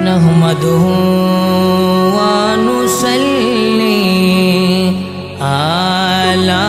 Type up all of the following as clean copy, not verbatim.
नहमदुहु व नुसल्ली अला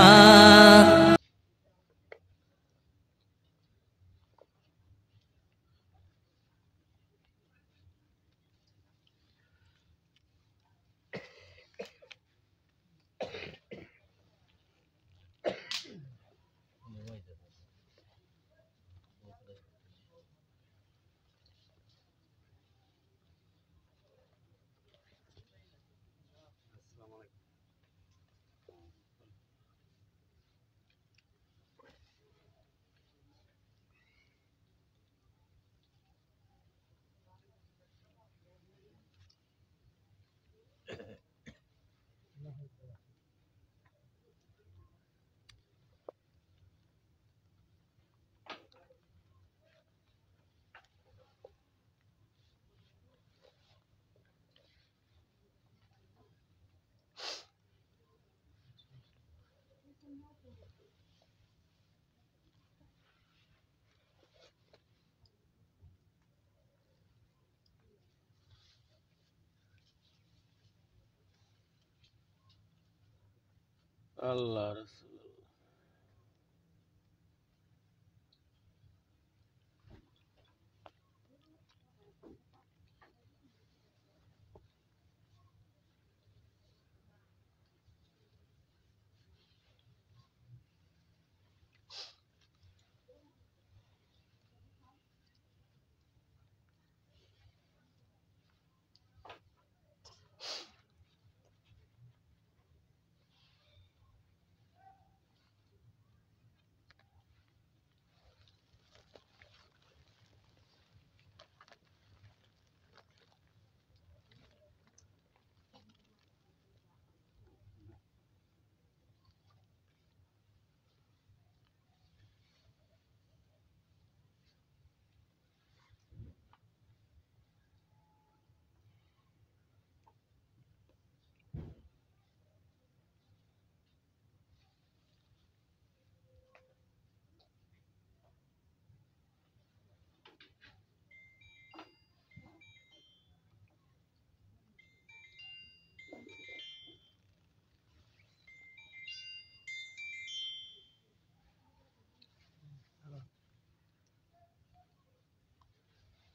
আল্লাহ রাসূল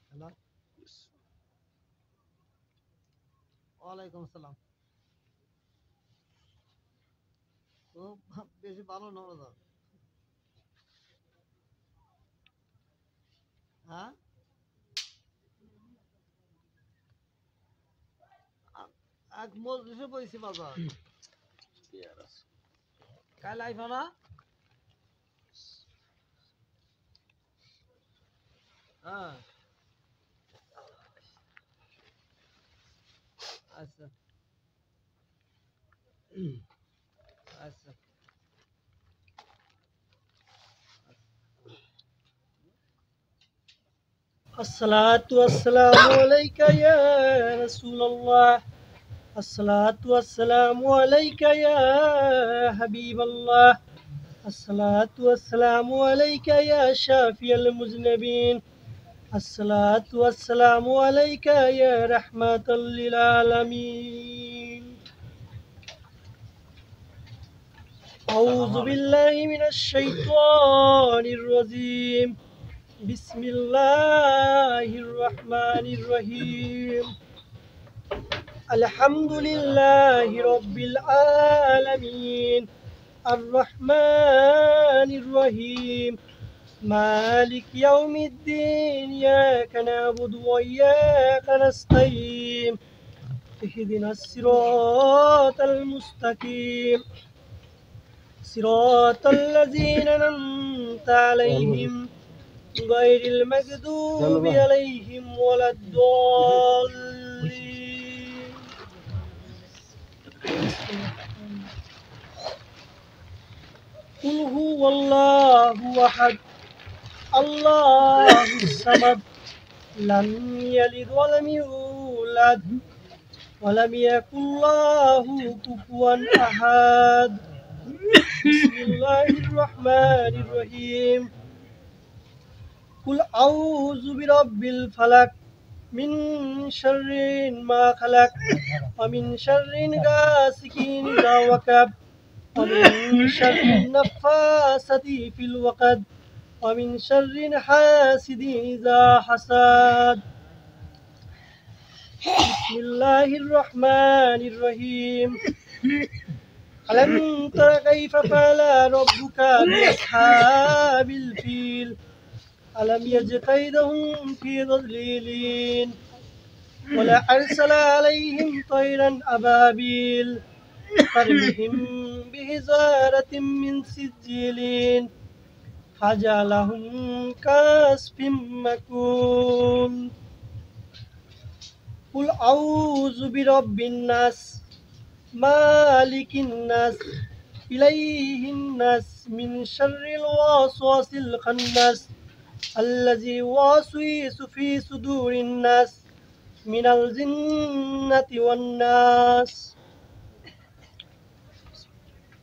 হ্যালো, ওয়ালাইকুম আসসালাম। তো বেশি ভালো না দাদা? হ্যাঁ, এক মজলিসে বইছি বাজার। ইয়া রাসূল কাল আইবা না? হ্যাঁ, আচ্ছা আচ্ছা। الصلاة والسلام عليك يا رسول الله. الصلاة والسلام عليك يا حبيب الله. الصلاة والسلام عليك يا شافي المذنبين. الصلاة والسلام عليك يا رحمة للعالمين. أعوذ بالله من الشيطان الرجيم. بسم الله الرحمن الرحيم. الحمد لله رب العالمين الرحمن الرحيم مالك يوم الدين إياك نعبد وإياك نستعين اهدنا الصراط المستقيم صراط الذين أنعمت عليهم غير المغضوب عليهم ولا الضالين. قل هو الله أحد الله الصمد لم يلد ولم يولد ولم يكن له كفوا أحد. بسم الله الرحمن الرحيم. قل أعوذ برب الفلق من شر ما خلق ومن شر غاسق إذا وقب ومن شر النفاثات في العقد ومن شر حاسد إذا حسد بسم الله الرحمن الرحيم ألم تر كيف فعل ربك بأصحاب الفيل ألم يجد كيدهم في تضليل ولا أرسل عليهم طيرا أبابيل ترميهم بحجارة من سجيل فجعلهم كعصف مأكول قل أعوذ برب الناس مالك الناس إليه الناس من شر الوسواس الخناس الذي يوسوس في صدور الناس من الجنة والناس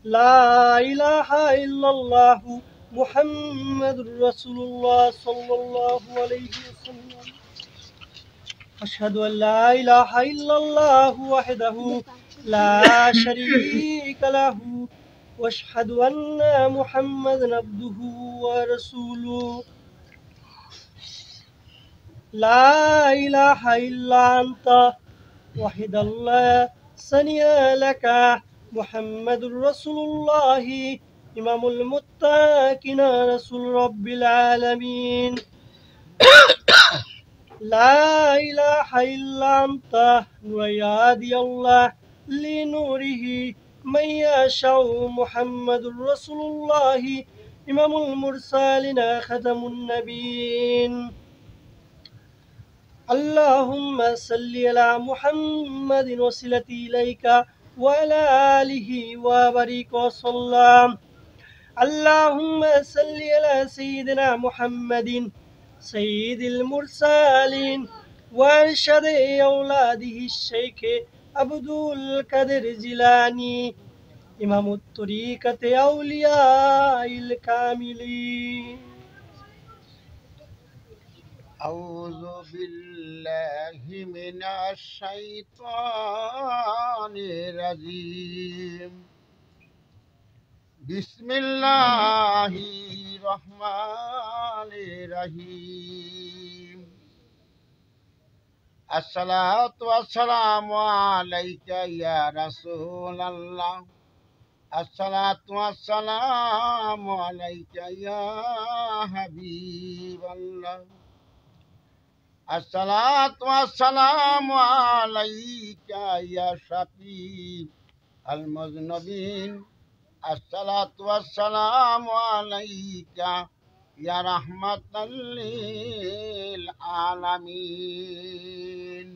لا إله إلا الله محمد رسول الله صلى الله عليه وسلم أشهد أن لا إله إلا الله وحده لا شريك له وأشهد أن محمدا عبده ورسوله لا إله إلا أنت وحد الله ثني لك محمد رسول الله إمام المتقين رسول رب العالمين لا إله إلا أنت نور يهدي الله لنوره من يشاء محمد رسول الله إمام المرسلين ختم النبيين اللهم صل على محمد وصلتي إليك وعلى آله وبارك وسلم اللهم صل على سيدنا محمد سيد المرسلين وارشد أولاده الشيخ عبد القادر الجيلاني إمام الطريقة أولياء الكاملين أعوذ بالله من الشيطان الرجيم بسم الله الرحمن الرحيم الصلاة والسلام عليك يا رسول الله الصلاة والسلام عليك يا حبيب الله الصلاة والسلام عليك يا شفيع المذنبين الصلاة والسلام عليك يا رحمة للعالمين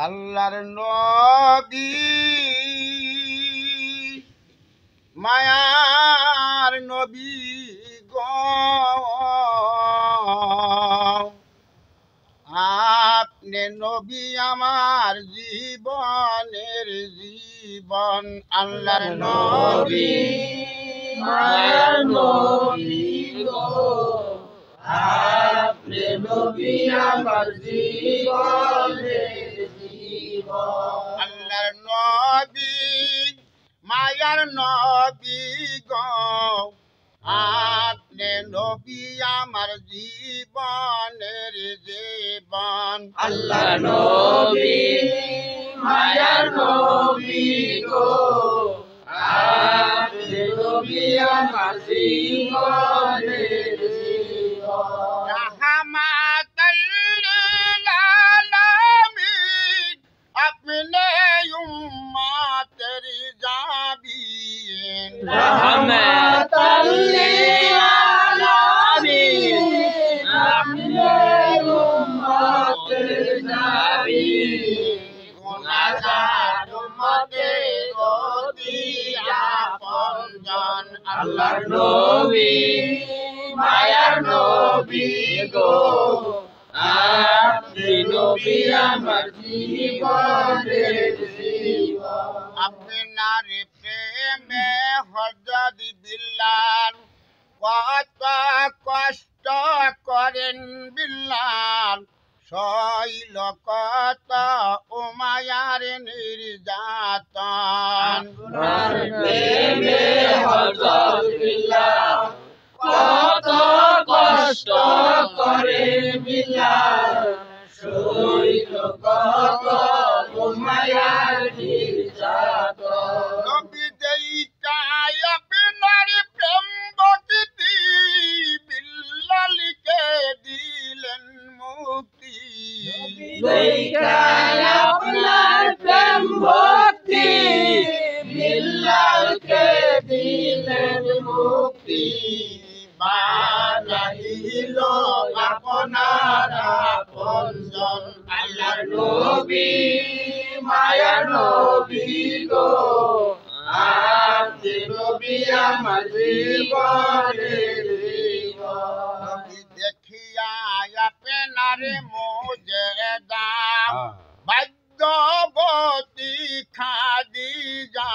আল্লাহর নবী মায়ার নবী গো আপনি নবী আমার জীবনের জীবন আল্লাহর নবী মায়ার নবী গো আপনি নবী আমার জীবনের জীবন আল্লাহর নবী মায়ার নবী গো আপনি নবী আমার জীবনের জীবন আল্লাহ নবী মায়ার নবী গো আপনি নবী আমার জীবনের জীবন রাহমাতাল লিল আলামিন আপনি উম্মতের জাবিন রাহমাতাল লিল আলামিন আপনি উম্মতের জাবিন গুনাহগার উম্মতের অতি আপনজন আল্লাহর নবী মায়ার নবী গো আপনি নবী আমার জীবনের জীবন আপনার প্রেমে হযরত বিল্লাহ করেন বিল্লাল শৈল কত উমায়ার নির্যাতন প্রেমে হযরত বিল্লাল কত কষ্ট করে বিল্লাল সইল কত উমায়ার নির্যাতন নবী দেইকায় আপনার প্রেম ভক্তি বিল্লালকে দিলেন মুক্তি দেখায় আপনার প্রেম ভক্তি বিল্লালকে দিলেন মুক্তি বানাইল আপনার আপনজন আল্লাহর নবী মায়ার নবী গো আপনি নবী আমার জীবনের জীবন নবী দেখিয়া আপনার মুজেদা ভাগ্যবতী খাদিজা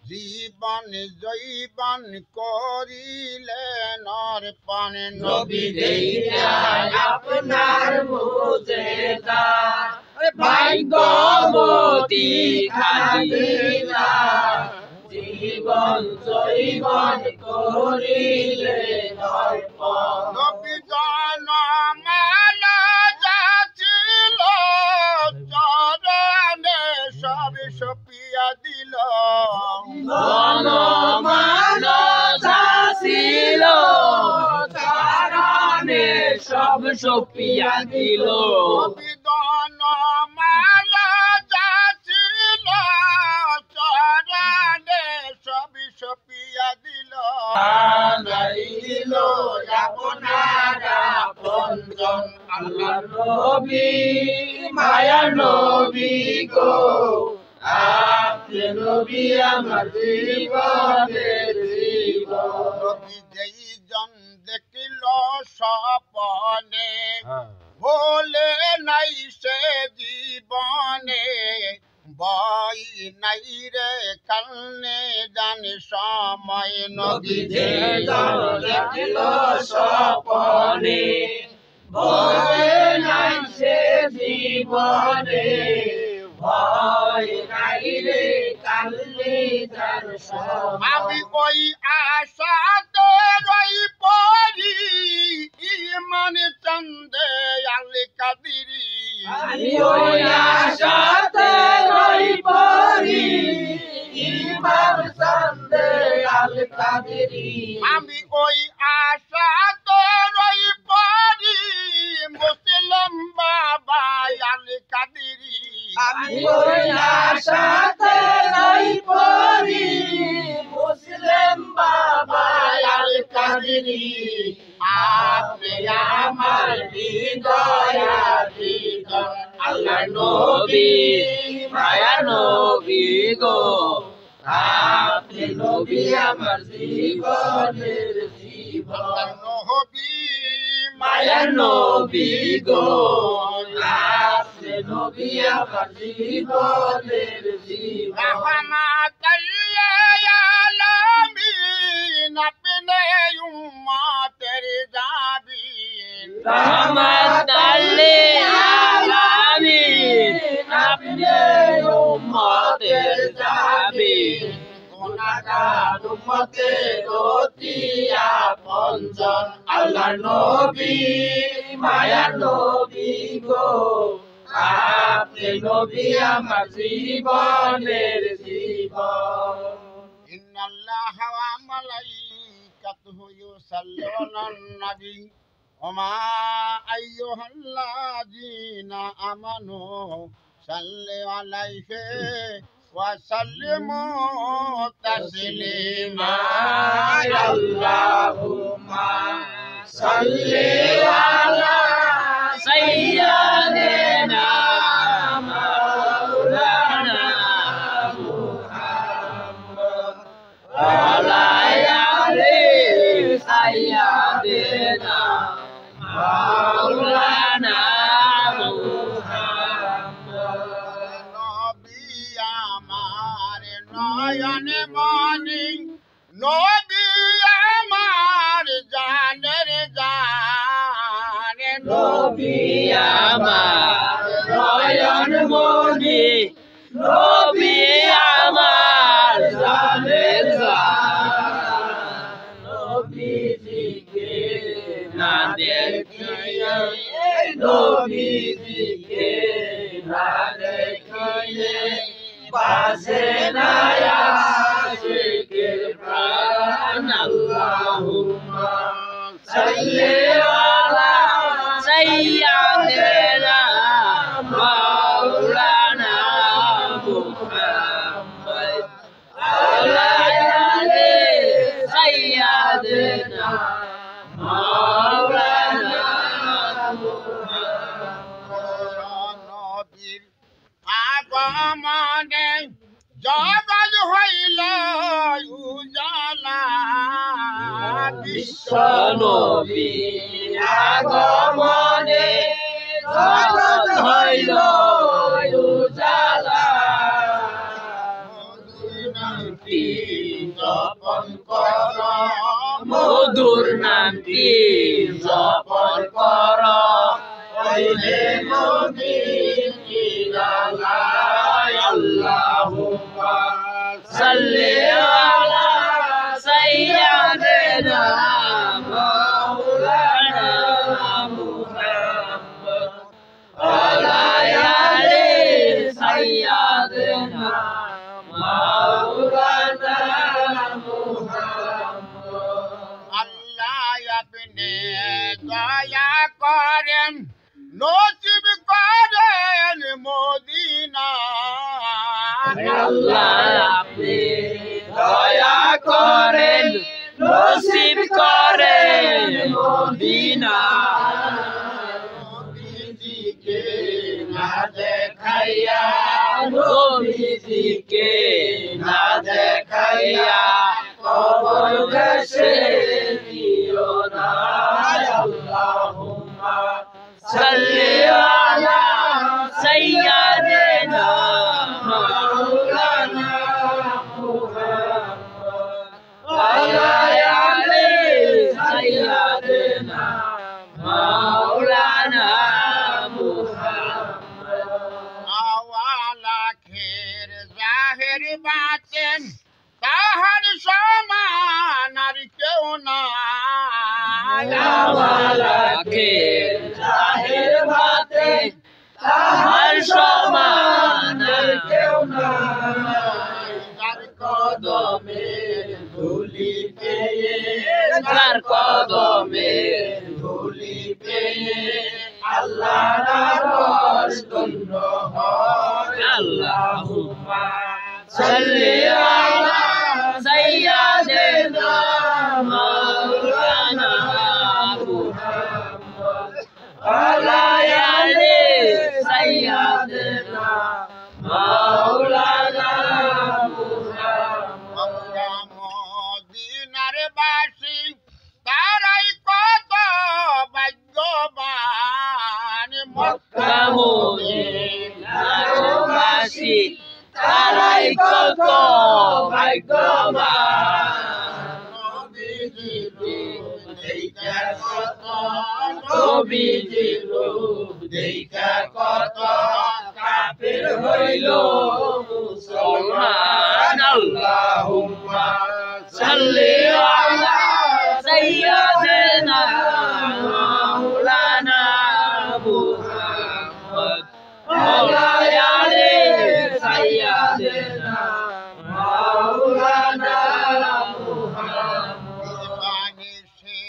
জীবন জৈবন করিলেন অর্পণ নবী দেখায় আপনার মুজেদা ভাগ্যবতী খাদিজা জীবন জৈবন করিলেন অর্পণ নবী জনমালা যাচিল চরণে সব সপিয়া দিল জনমান যাচিল চরণে সব সপিয়া দিল নবী জনমালা যাচিল চরণে সব সপিয়া দিল আনাইল আপনার আপনজন আল্লাহর নবী মায়ার নবী গো আপনি নবী আমার জীবনের জীবন নবী যেইজন দেখিল স্বপনে বলে নাই সে জীবনে বই নাই রে কালনে জানি সময় নবী যে জন দেখিল স্বপনে ভয় নাই সে জীবনে ভয় নাই রে কালনে যার সময় আমি ওই আশাতে রই পড়ি ইমান চন্দে আল কাদিরি আমি ওই আশাতে রই পড়ি ইমাম সন্দে আল কাদেরি আমি ওই আশাতে রই পড়ি মুসলিম বাবা আল কাদিরি আমি ওই আশাতে রই পড়ি মুসলিম বাবা আল কাদেরি আপনি আমার হৃদয় আল্লাহ নবী মায়া নবী গো আপনি নবী আমার জীবনের জীবন নবী মায়া নবী গো আপনি নবী আমার জীবনের জীবন রহমাতাল আলামিন আপনি উম্মতের জাবিন রহমাতাল আলামিন আপনি উম্মতের জাবিন গুনাহগার উম্মতের অতি আপনজন আল্লাহর নবী মায়ার নবী গো আপনি নবী আমার জীবনের জীবন ইন্নাল্লাহা ওয়া মালাইকাতুহু ইউসাল্লুনান নবী ওমা আইয়ুহাল্লাযীনা আমানু সাল্লু আলাইহি ওয়া সাল্লিমু তাসলিমা আল্লাহুম্মা সাল্লি আলা সাইয়্যিদিনা মাওলানা মুহাম্মদ ওয়া আলা আলি সাইয়্যিদিনা মাওলানা মুহাম্মদ নবী আমার নয়ন মনি নবী আমার জানের জান আমার নয়ন মনি নবী আমার জানের জান নবীজিকে না দেখিয়ে নবীজিকে না দেখিয়ে বাসে না আশিকের প্রাণ আল্লাহুম্মা সাল্লি আলা সাইয়্যিদিনা মাওলানা মুহাম্মদ আলা আলি সাইয়্যিদিনা মাওলানা নবীর আগমনে জগৎ হইল উজালা বিশ্ব নবী আগমনে জগৎ হইল উজালা নামটি জপন কর মধুর নামটি জপন কর হইলে মুমিন ইলালা আল্লাহুম্মা সাল্লি আলা সাইয়্যিদিনা মাওলানা মুহাম্মদ আলা আলি সাইয়্যিদিনা মাওলানা মুহাম্মদ আল্লাহ আপনি দয়া করেন নসিব করেন মদিনা আল্লাহ আপনি দয়া করেন নসিব করেন মদিনা নবীজিকে না দেখাইয়া নবীজিকে না দেখাইয়া কবর দেশে দিও না আল্লাহুম্মা সাল্লি আলা সাইয়্যিদিনা মাওলানা মুহাম্মদ আলা আলি সাইয়্যিদিনা মাওলানা মুহাম্মদ আওয়ালা খের জাহের বাতেন তাহার সমান আর কেউ নাই আওয়ালাকে জাহির বাতে তাহার সমান আর কেউ নাই তার কদমে ধুলি পেয়ে তার কদমে ধুলি পেয়ে আল্লাহর আরশ ধন্য হয় আল্লাহুম্মা সাল্লি আলা সাইয়্যিদিনা মাওলানা মুহাম্মদ আলা আলি সাইয়্যিদিনা মাওলানা মুহাম্মদ মদিনার বাসী তারাই কত ভাগ্যবান মক্কা মদিনার বাসী তারাই কত ভাগ্যবান নবীজির রূপ দেইখা কত নবীজির রূপ দেইখা কত কাফির হইল মুসলমান আল্লাহুম্মা সাল্লি আলা সাইয়্যিদিনা মাওলানা মুহাম্মদ আলা আলি সাইয়্যিদিনা মাওলানা মুহাম্মদ বানিসে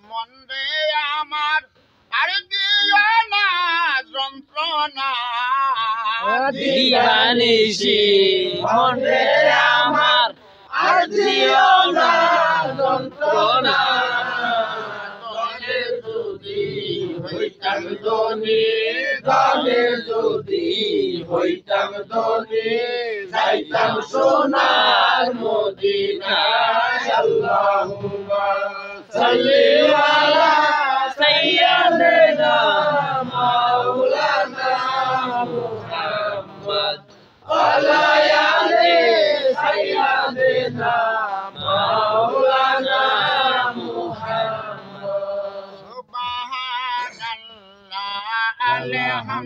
মন্দে আমার আর দিও না যন্ত্রণা দিবানিশি মনে আমার আর দিও না যন্ত্রণা দলে যদি হইতাম ধনী দলে যদি হইতাম ধনী যাইতাম সোনার মদিনায় আল্লাহুম্মা সাল্লি আলা সাইয়্যিদিনা মাওলানা মুহাম্মদ আলা আলি সাইয়্যিদিনা মাওলানা মুহাম্মদ সুবহানাল্লাহ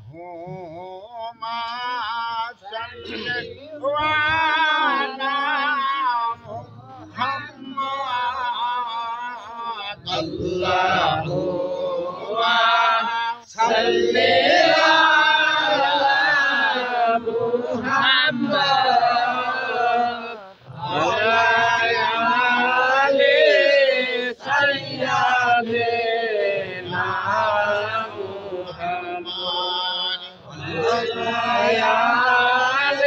Allahumma salli ala Muhammad. Allahumma salli ala Muhammad wa ala ali sayyidina Muhammad wa ala ali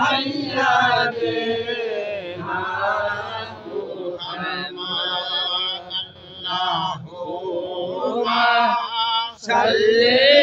sayyidina Muhammad. Allahumma salli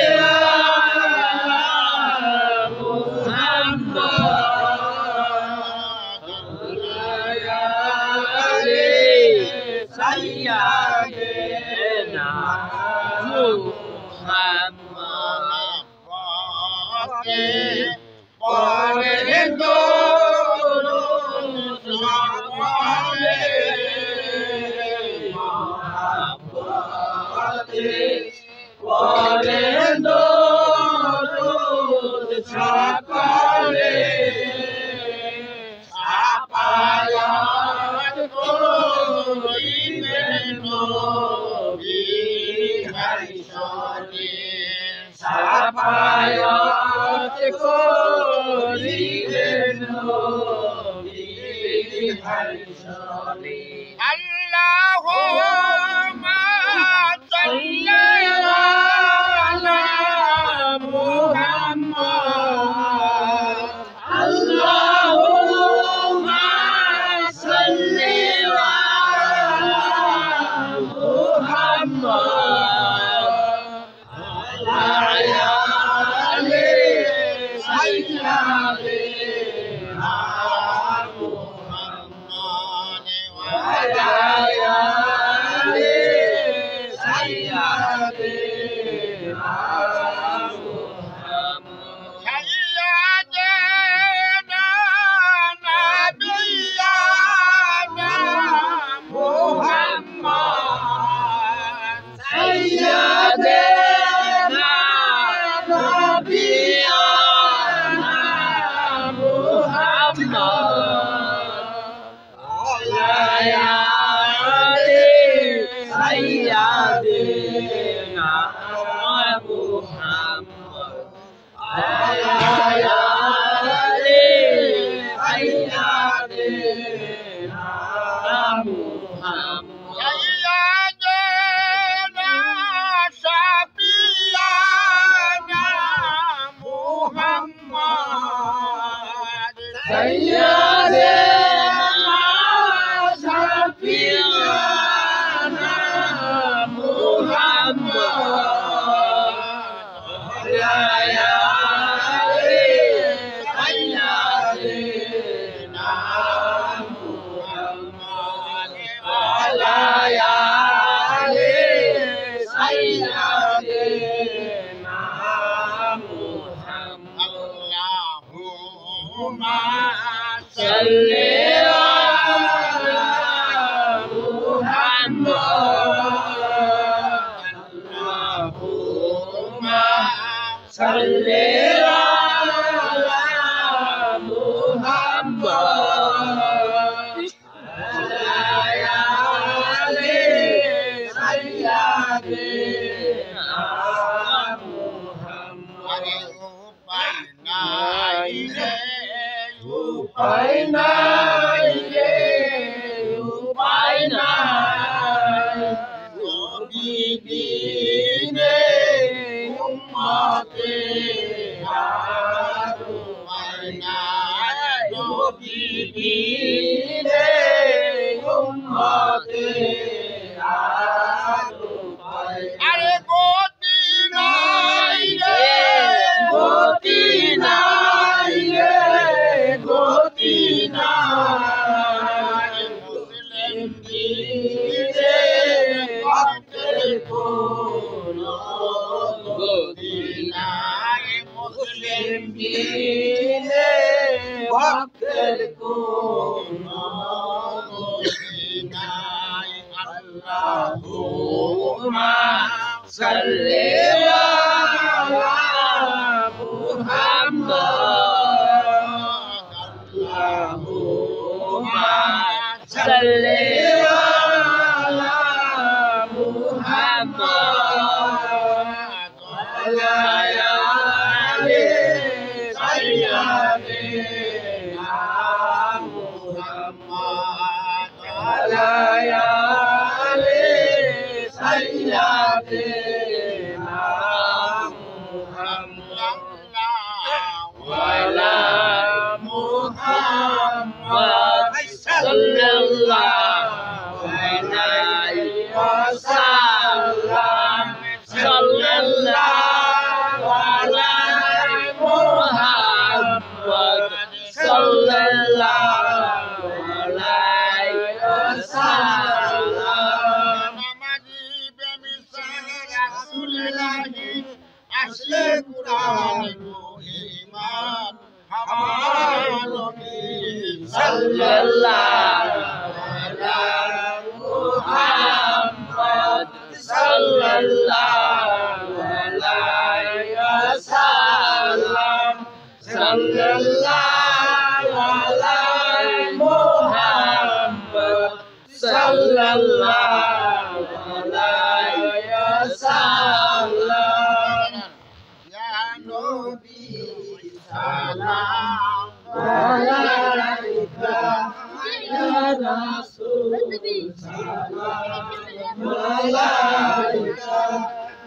Allahumma salli ala Muhammad. Allahumma salli ala Muhammad ala ali sayyidina Muhammad wa ala ali sayyidina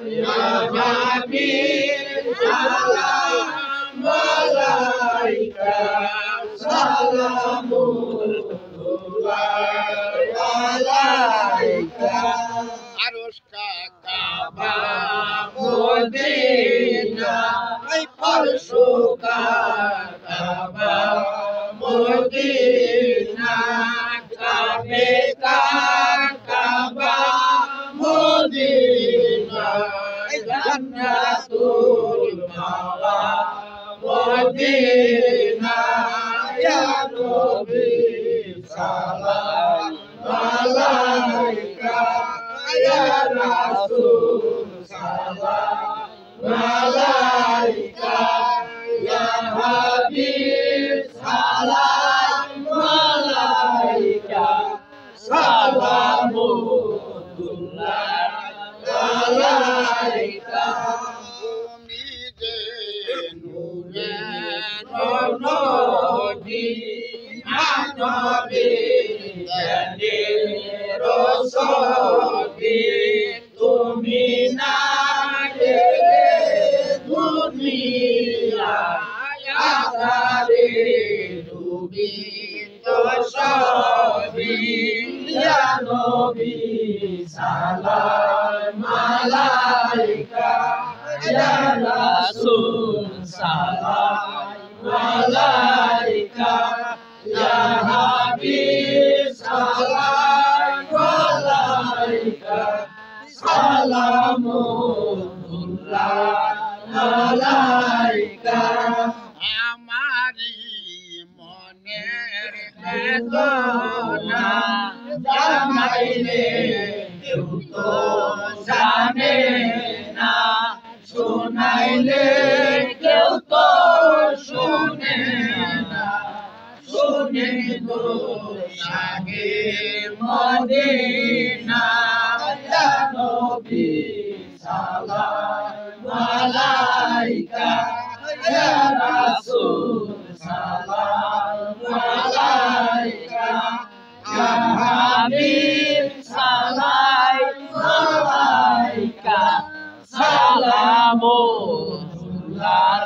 Ya Habib, salam Kaaba Modina Kabe Kaaba Modina Jannatul Mawa Modina ya Nabi salam alaika ya Rasul salam alaika ya Habib salam alaika salamullah alaika Nabi jadi Rasul tumina dunia ya dari dubi tosabi ya Nabi salam alaika ya Rasul salam alaika ya Habib salam alaika salamullah alaika amari moner bedona jamaile euto জানে না শোনাইলে কেউ তো শুনে না শুনে গো সাগে Medina ইয়া নবী সালাম আলাইকা ইয়া রাসূল সালাম আলাইকা ইয়া হাবিব সালাম আলাইকা সালামুল্লাহ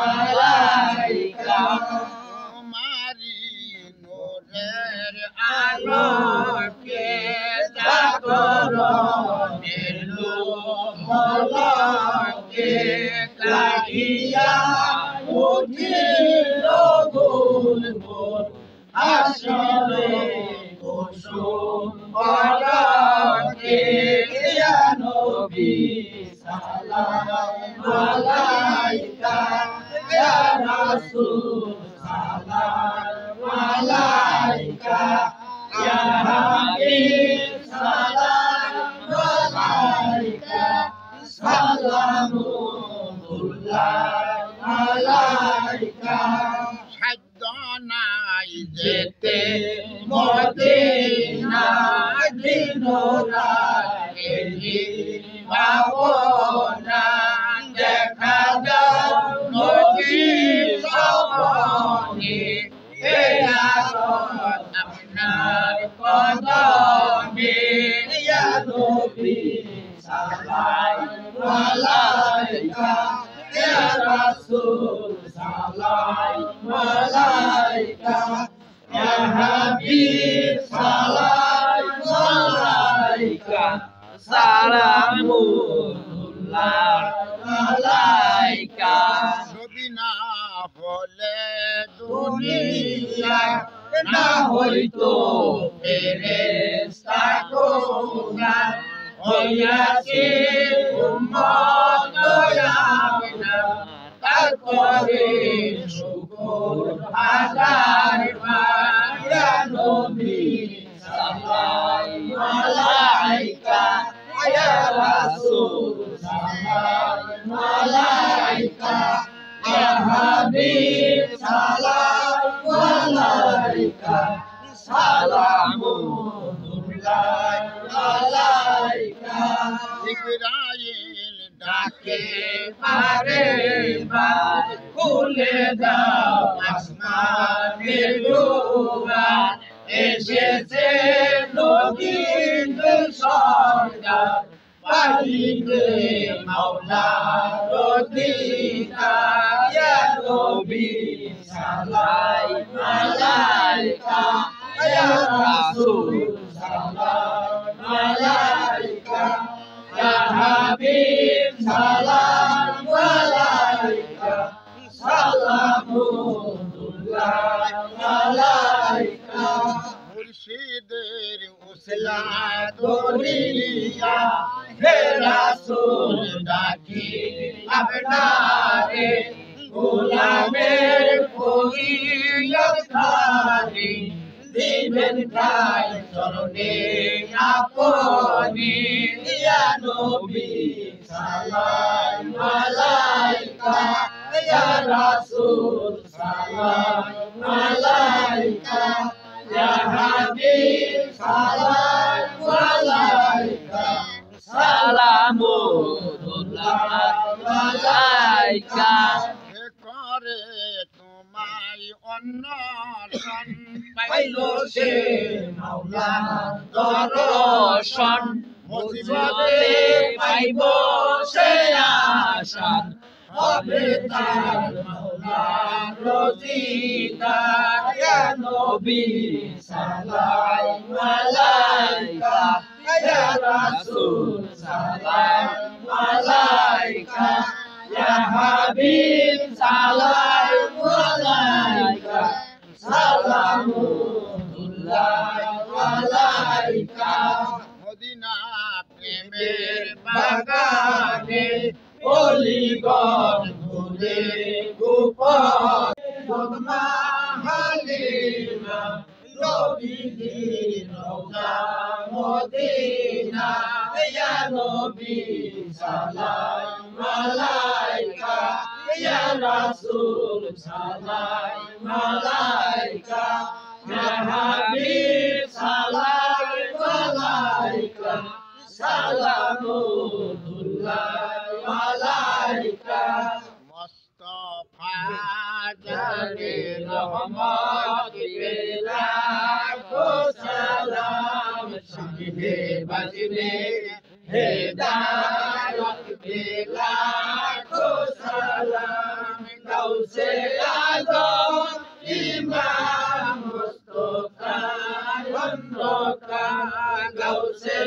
আলাইকা মারি নূরের আলোকে জাগরণের মলকে লাগিয়া উঠিল বুলবুল আসলে কুসুম পলকে ইয়া নবী সালাম আলাইকা ইয়া রাসূল সালাম আলাইকা ইয়া হাবিব সালাম আলাইকা সালামুল্লাহ আলাইকা সাধ্য নাই যেতে মদিনা দিন রাতে ভাবনা দেখা দাও নবী সপনে হে আরত আপনার কদমে ইয়া নবী সালাম আলাইকা ইয়া রাসূল সালাম আলাইকা ইয়া হাবিব সালাম আলাইকা সালামুল্লাহ আলাইকা নবী না হলে দুনিয়া না হইতো ফেরেশতা কোরআন হইয়াছে উম্মত দয়ানা তারপরে শুকর হাজার ইয়া নবী সালাম আলাইকা ইয়া রাসূল সালাম আলাইকা ইয়া হাবিব সালাম আলাইকা সালামুল্লাহ আলাইকা জিবরাইল ডাকে পারে বার খুলে দাও আসমানের দুয়ার এসেছে নবীর সরদার পাইবে মাওলার দিদার ইয়া নবী সালাম আলাইকা ইয়া রাসূল সালাম আলাইকা ইয়া হাবিব সালাম আলাইকা দুনিয়ার খানি দিবেন ঠাই চরণে আপনি ইয়া নবী সালাম আলাইকা ইয়া রাসূল সালাম আলাইকা ইয়া হাবিব সালাম আলাইকা সালামুল্লাহ আলাইকা করে তোমায় অন্নসন পাইল সে মাওলা দর্শন মুসিবতে পাইব সে আশান হবে তার মাওলার রোজিদার ইয়া নবী সালাম আলাইকা ইয়া রাসূল সালাম আলাইকা ইয়া হাবিব সালাম আলাইকা সালামুল্লাহ আলাইকা মদিনা প্রেমের বাগানে বাগানে অলিগণ ঘুরে গোপন বদমা হালিমা নবীজির রওজা মদিনা ইয়া নবী সালাম আলাইকা ইয়া রাসূল সালাম আলাইকা ইয়া হাবিব সালাম আলাইকা সালামুল্লাহ আলাইকা মুস্তাফা জানে জানে রহমত পেলা কো সালাম শিখে বাজনে হেদায়ত পেলা কো সালাম গাউসে আজম ইমাম মুস্তাফা বন্দকা গাউসে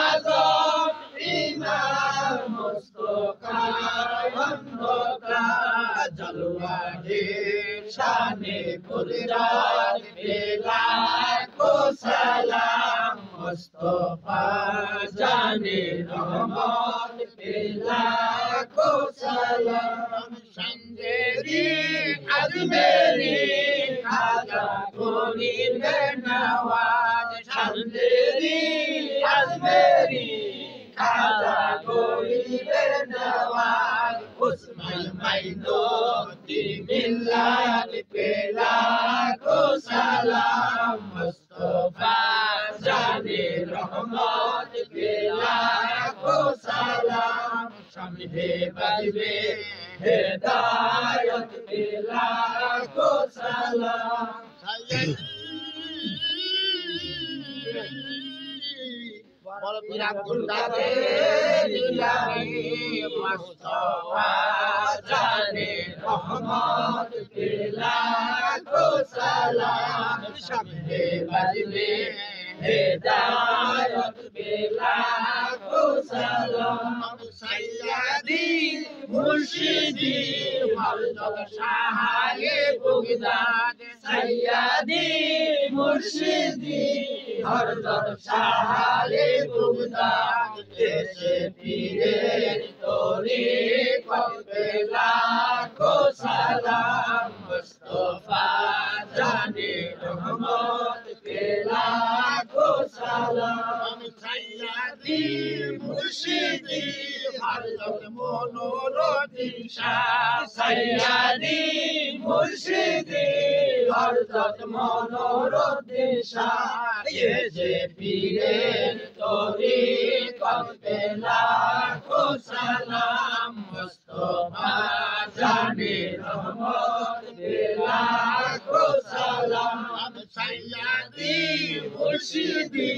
আজম ইমাম মুস্তাফা বন্দকা জলওয়াহে শানে কুদরত পেলা কো সালাম মুস্তাফা জানে রহমত পেলা কো সালাম সঞ্জেরি আজমেরি খাজা গরিব নওয়াজ সঞ্জেরি আজমেরি খাজা গরিব নওয়াজ উসমান মাইনতি মিল্লাত পেলা কো সালাম মুস্তাফা জানে রহমত পেলা কো সালাম সামনে বাজবে হেদায়ত পেলা কো সালাম বল বিরাট গুন্ডারে দিলানি মুস্তাফা জানে রহমত পেলা কো সালাম সামনে বাজবে হেদায়ত পেলা কো সালাম সাইয়্যিদি মুর্শিদি হযরত শাহে বগদাদ সাইয়্যিদি মুর্শিদি হযরত শাহে বগদাদ এসে পীরের তরিকত পেলা কো সালাম মুস্তাফা জানে রহমত পেলা কো সালাম সাইয়্যিদি মুর্শিদি হযরত মনোরুদ্দিন শাহ সাইয়্যিদি মুর্শিদি হযরত মনোরুদ্দিন শাহ এসে পীরের তরিকত পেলা কো সালাম মুস্তাফা জানে রহমত পেলা কো সালাম সাইয়্যিদি মুর্শিদি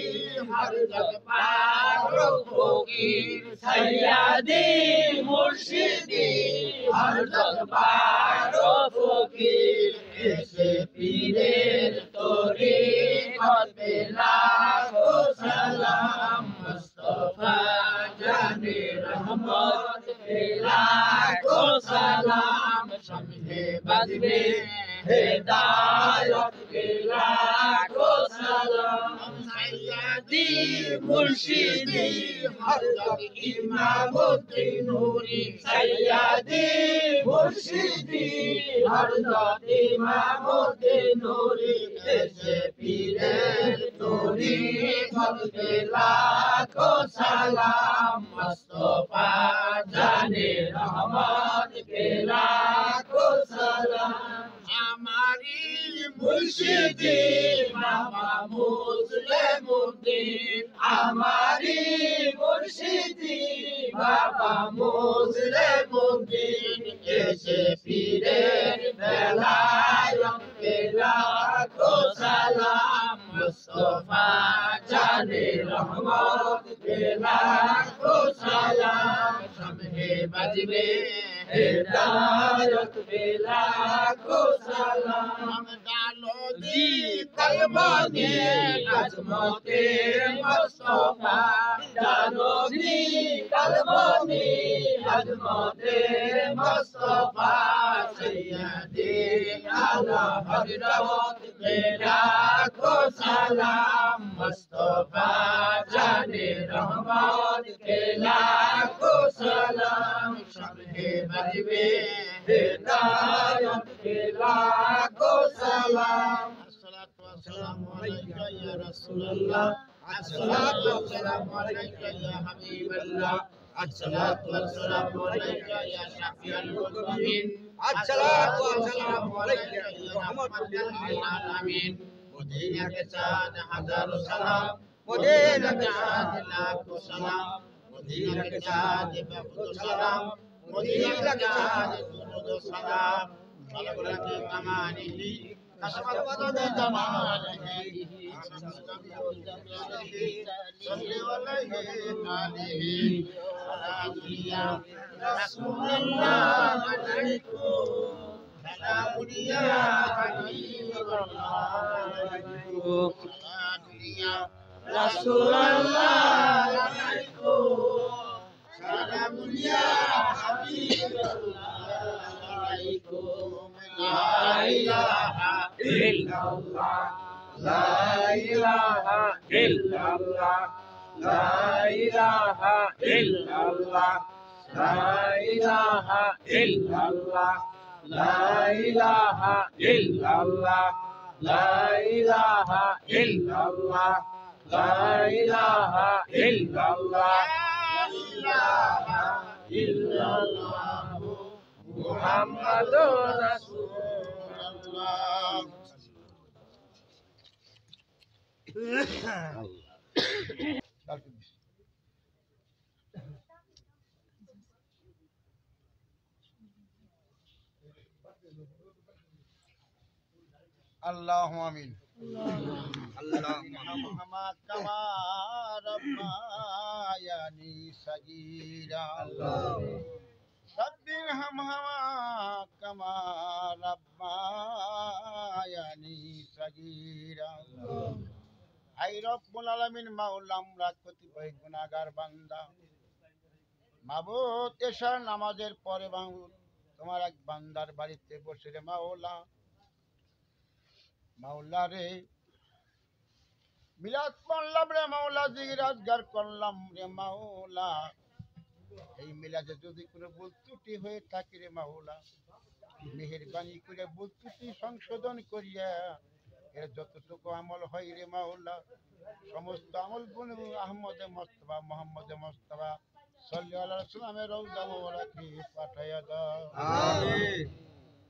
হযরত ফারুক ফকির সাইয়্যিদি মুর্শিদি হযরত ফারুক ফকির এসে পীরের তরিকত পেলা কো সালাম মুস্তাফা জানে রহমত পেলা কো সালাম সামনে বাজবে হেদায়ত পেলা কো সালাম সৈয়দি মুর্শিদি হযরত ইমামতি নূরি সৈয়দি মুর্শিদি হযরত ইমামতি নূরি এসে পীরের নূরি খলকে লাখো সালাম মুস্তাফা জানে রহমত কে লাখো সালাম আমারি মুর্শিদি বাবা মুসলিমউদ্দিন আমারি মুর্শিদি বাবা মুসলিমউদ্দিন এসে পীরের বেলায়ত কে লাখো সালাম মুস্তাফা জানে রহমত কে লাখো সালাম সামনে বাজবে হেদায়ত কে লাখো সালাম ডালো জি কলবনে আজমতে মুস্তাফা ডালো জি কলবনে আজমতে মুস্তাফা সৈয়দে আলা হযরত কে লাখো সালাম মুস্তাফা জানে রহমত কে লাখো সালাম সবে বাজবে হেদায়ত কে লাখো সালাম আসসালাতু ওয়াসসালামু আলাইকা ইয়া রাসূলুল্লাহ আসসালাতু ওয়াসসালামু আলাইকা ইয়া হাবিবাল্লাহ আসসালাতু ওয়াসসালামু আলাইকা ইয়া শাফিউল মুজরিমিন আসসালাতু ওয়াসসালামু আলাইকা ইয়া রাহমাতুল লিল আলামিন মদিনা के चाँद हजारों सलाम मदीना के चाँद लाखों सलाम मदीना के चाँद बहुत सलाम मदीना के चाँद दुरूद सलाम बलबला के कमानिही कसमत वदद जमानिही सल्ली अलैहि आलिही सलामुल्लाह रसूलुल्लाह अलैकुम सलामुल्लाह अलैकुम रसूलुल्लाह अलैकुम सलामुल्लाह हबीबुल्लाह अलैकुम ला इलाहा इल्लल्लाह ला इलाहा इल्लल्लाह ला इलाहा इल्लल्लाह ला इलाहा इल्लल्लाह ला इलाहा इल्लल्लाह ला इलाहा इल्लल्लाह ला इलाहा इल्लल्लाह मुहम्मदुर रसूलुल्लाह अल्लाहु आमीन अल्लाहुम्मा कमा रब्बायानी सगीरा सब्बिरहम्मा कमा रब्बायानी सगीरा हाय रब्बुल आलामीन माওলা আমরা কতিপয় গুনাহগার বান্দা মাবুদ এশার নামাজের পরে মাবুদ তোমার এক বান্দার বাড়িতে বসে রে মাওলা মাওলা রে মিলাদ পড়লাম রে মাওলা জিকির আজগার করলাম রে মাওলা এই মিলাদে যদি কোনো ভুল ত্রুটি হয়ে থাকে রে মাওলা মেহেরবানি করে ভুল ত্রুটি সংশোধন করিয়া এর যতটুকু আমল হয় রে মাওলা সমস্ত আমল গুণ আহমদে মুস্তাফা মোহাম্মদে মুস্তাফা সাল্লাল্লাহু আলাইহি ওয়াসাল্লামের রওজা মোবারকে পাঠাইয়া দাও আমিন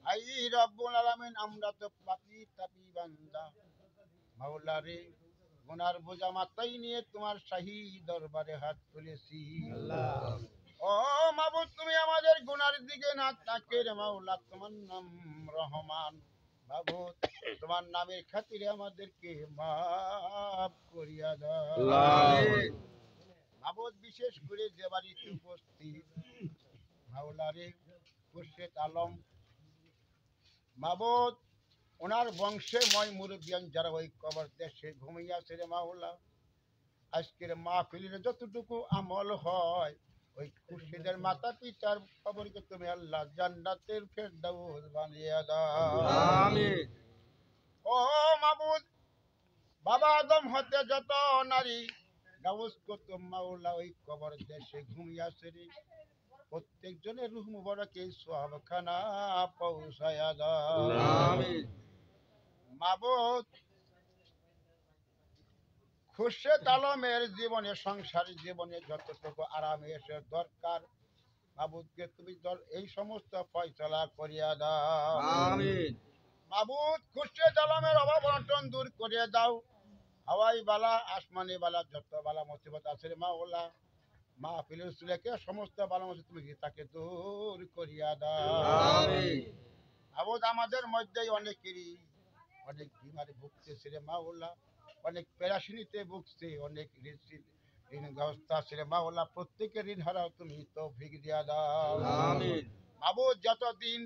আই রব্বুল আলামিন আমরা তো পাপী তাপী বান্দা মাওলা রে গুনার বোঝা মাথায় নিয়ে তোমার শাহী দরবারে হাত তুলেছি আল্লাহ ও মাবুদ তুমি আমাদের গুনার দিকে না তাকিয়ে রে মাওলা তোমার নাম রহমান মাবুদ তোমার নামের খাতিরে আমাদেরকে মাফ করিয়া দাও আমিন মাবুদ বিশেষ করে যে বাড়িতে উপস্থিত মাওলা রে খুরশেদ আলম মাবুদ ওনার বংশে ময় মুরব্বিয়ান যারা ওই কবর দেশে ঘুমিয়ে আছে রে মাওলা আজকের মাহফিলের যতটুকু আমল হয় ওই খুরশেদের মাতা পিতার কবরকে তুমি আল্লাহ জান্নাতের ফেরদাউস বানিয়ে দাও আমিন ও মাবুদ বাবা আদম হতে যত নারী গাউস কত মাওলা ওই কবর দেশে ঘুমিয়াছে রে প্রত্যেক জনের রূহ মুবারকে সওয়াবখানা পৌঁছায়া দাও আমিন মাবুদ খুরশেদ আলমের জীবনে সংসার জীবনে যতটুকু আরামের দরকার মাবুদকে তুমি এই সমস্ত ফয়সালা করিয়া দাও আমিন মাবুদ খুরশেদ আলমের অভাব অনটন দূর করিয়া দাও হাওয়াই বালা আসমানি বালা যত বালা মুসিবত আছে রে মাওলা মাহফিলের সুলেকে সমস্ত বালা মুসিবত তুমি তাকে দূর করিয়া দাও আমিন মাবুদ আমাদের মধ্যেই অনেকেরই অনেক বিমারে ভুগতেছে রে মাওলা অনেক পেরাশিনীতে ভুগছে অনেক ঋণগ্রস্ত আছে রে মাওলা প্রত্যেকের ঋণ হারাও তুমি তৌফিক দিয়া দাও আমিন মাবুদ যতদিন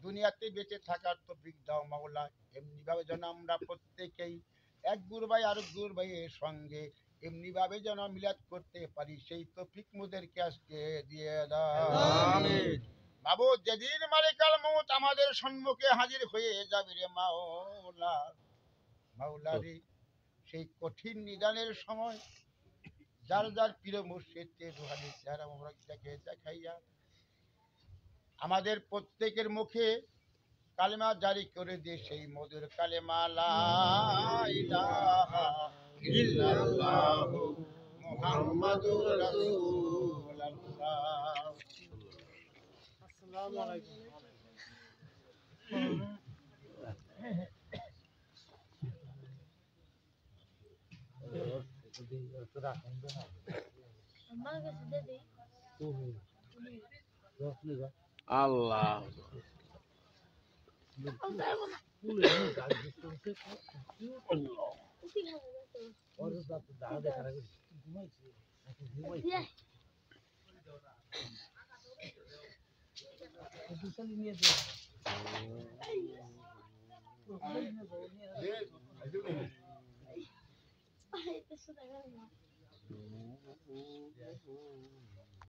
দুনিয়াতে বেঁচে থাকার তৌফিক দাও মাওলা এমনি ভাবে যেন আমরা প্রত্যেকেই এক গুরু ভাই আর গুরু ভাইয়ের সঙ্গে এমনি ভাবে যেন মিলাদ করতে পারি সেই তৌফিক মোদেরকে আজকে দিয়ে দাও আমিন মাবুদ যেদিন মালিকাল মউত আমাদের সম্মুখে হাজির হয়ে যাবে রে মাওলা মাওলা রে সেই কঠিন নিদানের সময় যার যার প্রিয় মুর্শিদকে রুহানি চেহারা মোবারক দেখে দেখাইয়া আমাদের প্রত্যেকের মুখে কালেমা জারি করে দিয়ে সেই মধুর কালেমা লা ইলাহা ইল্লাল্লাহু মুহাম্মাদুর রাসূলুল্লাহ। আসসালামু আলাইকুম। আল্লাহ Ay, te suena.